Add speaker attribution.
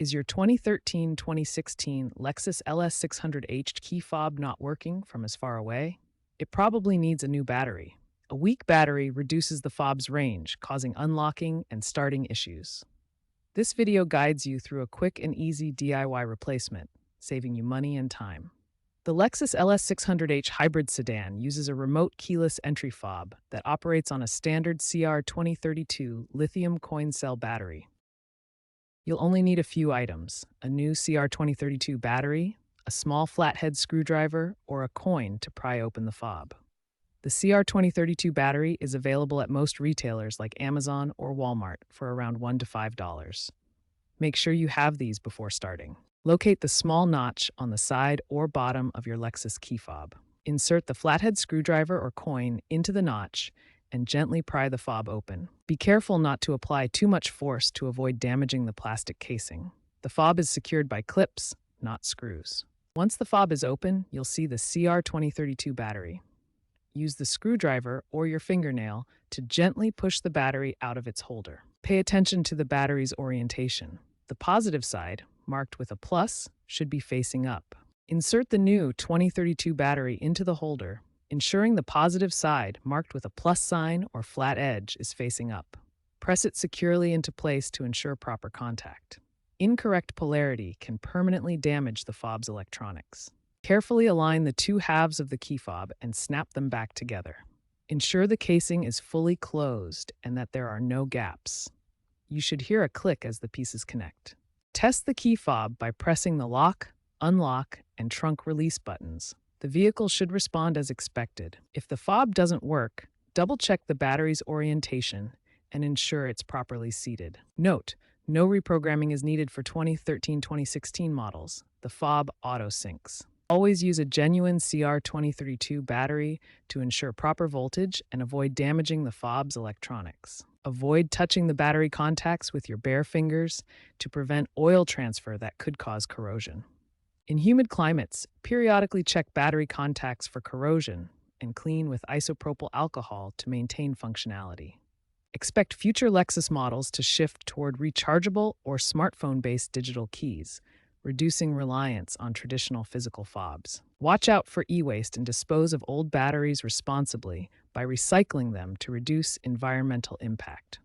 Speaker 1: Is your 2013-2016 Lexus LS600h key fob not working from as far away? It probably needs a new battery. A weak battery reduces the fob's range, causing unlocking and starting issues. This video guides you through a quick and easy DIY replacement, saving you money and time. The Lexus LS600h hybrid sedan uses a remote keyless entry fob that operates on a standard CR2032 lithium coin cell battery. You'll only need a few items: a new CR2032 battery, a small flathead screwdriver, or a coin to pry open the fob. The CR2032 battery is available at most retailers like Amazon or Walmart for around $1 to $5. Make sure you have these before starting. Locate the small notch on the side or bottom of your Lexus key fob. Insert the flathead screwdriver or coin into the notch and gently pry the fob open. Be careful not to apply too much force to avoid damaging the plastic casing. The fob is secured by clips, not screws. Once the fob is open, you'll see the CR2032 battery. Use the screwdriver or your fingernail to gently push the battery out of its holder. Pay attention to the battery's orientation. The positive side, marked with a plus, should be facing up. Insert the new 2032 battery into the holder, ensuring the positive side, marked with a plus sign or flat edge, is facing up. Press it securely into place to ensure proper contact. Incorrect polarity can permanently damage the fob's electronics. Carefully align the two halves of the key fob and snap them back together. Ensure the casing is fully closed and that there are no gaps. You should hear a click as the pieces connect. Test the key fob by pressing the lock, unlock, and trunk release buttons. The vehicle should respond as expected. If the fob doesn't work, double-check the battery's orientation and ensure it's properly seated. Note, no reprogramming is needed for 2013-2016 models. The fob auto-syncs. Always use a genuine CR2032 battery to ensure proper voltage and avoid damaging the fob's electronics. Avoid touching the battery contacts with your bare fingers to prevent oil transfer that could cause corrosion. In humid climates, periodically check battery contacts for corrosion and clean with isopropyl alcohol to maintain functionality. Expect future Lexus models to shift toward rechargeable or smartphone-based digital keys, reducing reliance on traditional physical fobs. Watch out for e-waste and dispose of old batteries responsibly by recycling them to reduce environmental impact.